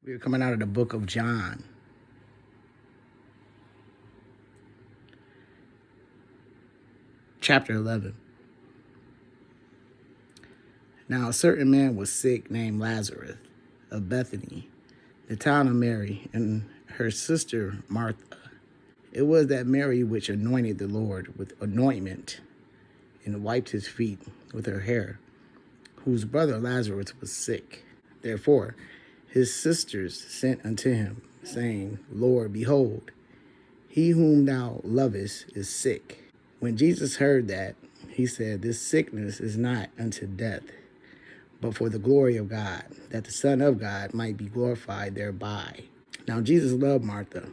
We are coming out of the book of John. Chapter 11. Now a certain man was sick named Lazarus of Bethany, the town of Mary, and her sister Martha. It was that Mary which anointed the Lord with anointment and wiped his feet with her hair, whose brother Lazarus was sick. Therefore his sisters sent unto him, saying, Lord, behold, he whom thou lovest is sick. When Jesus heard that, he said, This sickness is not unto death, but for the glory of God, that the Son of God might be glorified thereby. Now Jesus loved Martha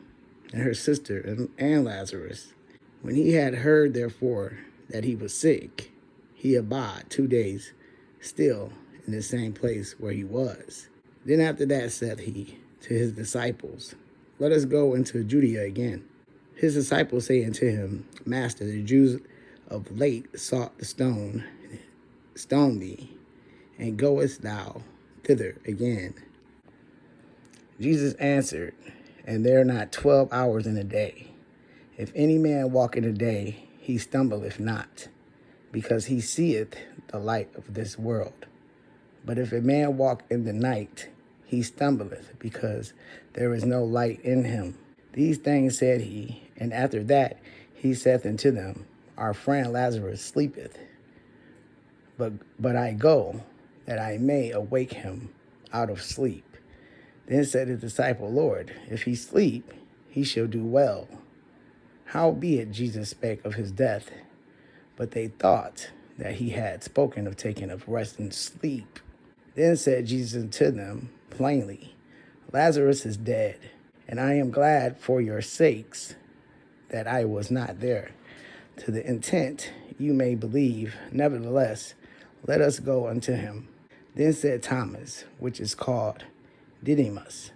and her sister and Lazarus. When he had heard, therefore, that he was sick, he abode 2 days still in the same place where he was. Then after that said he to his disciples, Let us go into Judea again. His disciples say unto him, Master, the Jews of late sought to stone thee, and goest thou thither again? Jesus answered, And there are not 12 hours in a day. If any man walk in the day, he stumbleth not, because he seeth the light of this world. But if a man walk in the night, he stumbleth, because there is no light in him. These things said he, and after that he saith unto them, Our friend Lazarus sleepeth, but I go, that I may awake him out of sleep. Then said his disciple, Lord, if he sleep, he shall do well. Howbeit Jesus spake of his death, but they thought that he had spoken of taking of rest and sleep. Then said Jesus unto them plainly, Lazarus is dead, and I am glad for your sakes that I was not there, to the intent you may believe. Nevertheless, let us go unto him. Then said Thomas, which is called Didymus,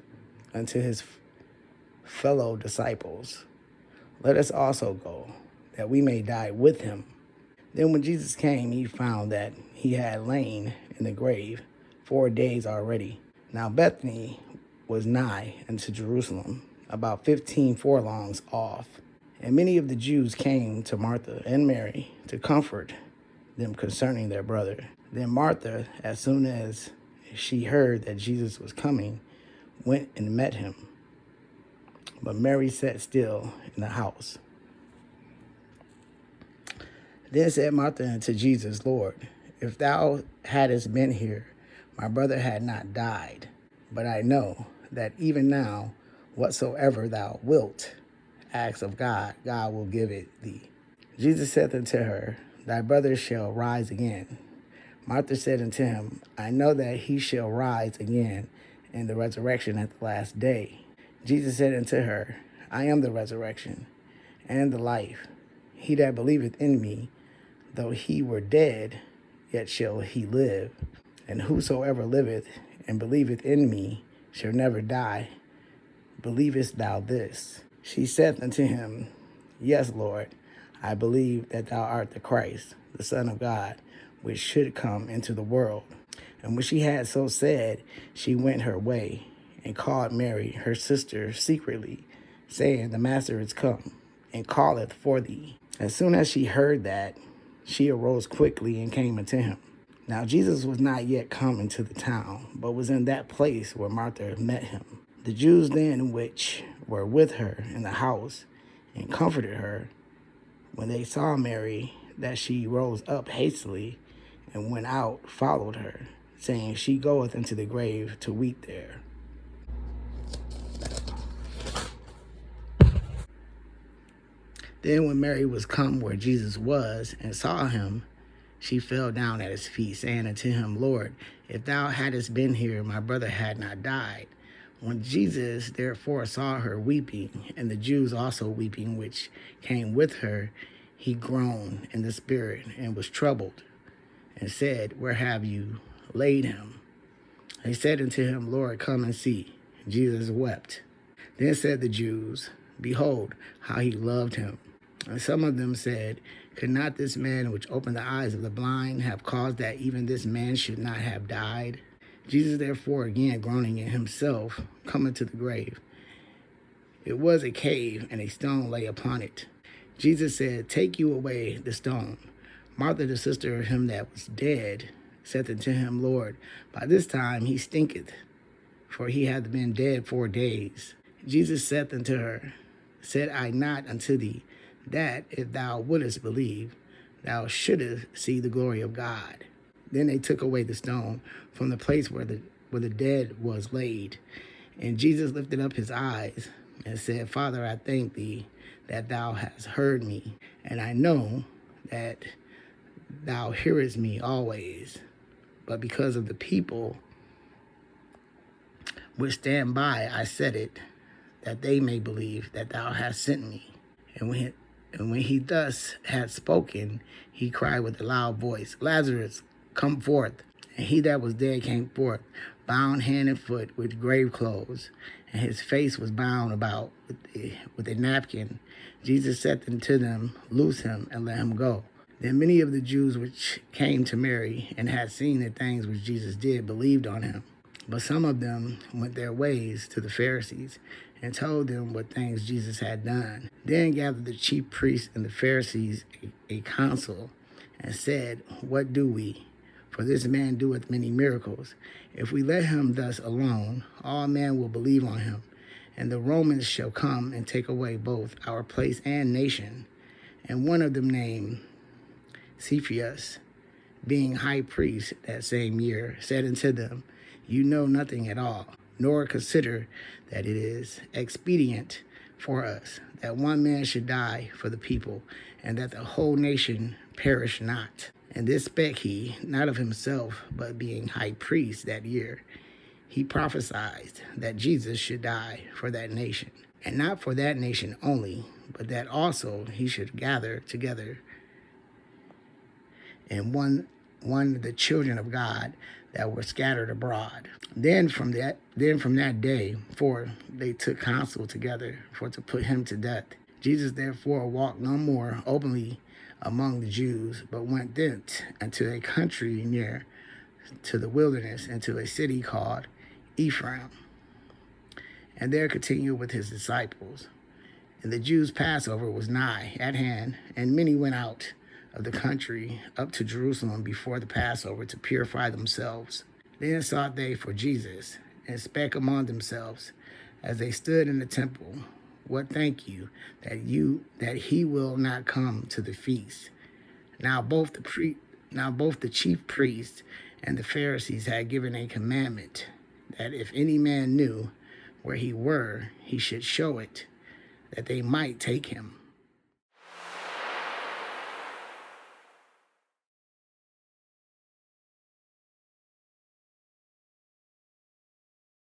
unto his fellow disciples, Let us also go, that we may die with him. Then when Jesus came, he found that he had lain in the grave 4 days already. Now Bethany was nigh unto Jerusalem, about 15 furlongs off. And many of the Jews came to Martha and Mary to comfort them concerning their brother. Then Martha, as soon as she heard that Jesus was coming, went and met him. But Mary sat still in the house. Then said Martha unto Jesus, Lord, if thou hadst been here, my brother had not died. But I know that even now, whatsoever thou wilt ask of God, God will give it thee. Jesus said unto her, Thy brother shall rise again. Martha said unto him, I know that he shall rise again in the resurrection at the last day. Jesus said unto her, I am the resurrection and the life. He that believeth in me, though he were dead, yet shall he live. And whosoever liveth and believeth in me shall never die. Believest thou this? She said unto him, Yes, Lord, I believe that thou art the Christ, the Son of God, which should come into the world. And when she had so said, she went her way, and called Mary, her sister, secretly, saying, The Master is come, and calleth for thee. As soon as she heard that, she arose quickly and came unto him. Now Jesus was not yet come into the town, but was in that place where Martha met him. The Jews then which were with her in the house, and comforted her, when they saw Mary, that she rose up hastily, and went out, followed her, saying, She goeth into the grave to weep there. Then when Mary was come where Jesus was, and saw him, she fell down at his feet, saying unto him, Lord, if thou hadst been here, my brother had not died. When Jesus therefore saw her weeping, and the Jews also weeping, which came with her, he groaned in the spirit, and was troubled, and said, Where have you laid him? They said unto him, Lord, come and see. Jesus wept. Then said the Jews, Behold, how he loved him. And some of them said, Could not this man which opened the eyes of the blind have caused that even this man should not have died? Jesus therefore, again groaning in himself, coming to the grave. It was a cave, and a stone lay upon it. Jesus said, Take you away the stone. Martha, the sister of him that was dead, said unto him, Lord, by this time he stinketh, for he hath been dead 4 days. Jesus said unto her, Said I not unto thee, that if thou wouldest believe, thou shouldest see the glory of God? Then they took away the stone from the place where the dead was laid. And Jesus lifted up his eyes and said, Father, I thank thee that thou hast heard me, and I know that thou hearest me always. But because of the people which stand by, I said it, that they may believe that thou hast sent me. And when he thus had spoken, he cried with a loud voice, Lazarus, come forth. And he that was dead came forth, bound hand and foot with grave clothes, and his face was bound about with a napkin. Jesus said unto them, Loose him and let him go. Then many of the Jews which came to Mary and had seen the things which Jesus did believed on him. But some of them went their ways to the Pharisees and told them what things Jesus had done. Then gathered the chief priests and the Pharisees a council and said, What do we? For this man doeth many miracles. If we let him thus alone, all men will believe on him, and the Romans shall come and take away both our place and nation. And one of them, named Cephas, being high priest that same year, said unto them, You know nothing at all, nor consider that it is expedient for us that one man should die for the people, and that the whole nation perish not. And this spake he, not of himself, but being high priest that year, he prophesied that Jesus should die for that nation, and not for that nation only, but that also he should gather together in one the children of God that were scattered abroad. Then from that day forth they took counsel together for to put him to death. Jesus therefore walked no more openly among the Jews, but went thence into a country near to the wilderness, into a city called Ephraim, and there continued with his disciples. And the Jews' Passover was nigh at hand, and many went out of the country up to Jerusalem before the Passover to purify themselves. Then sought they for Jesus, and spake among themselves, as they stood in the temple, What think you that he will not come to the feast? Now both the chief priests and the Pharisees had given a commandment that if any man knew where he were, he should show it, that they might take him.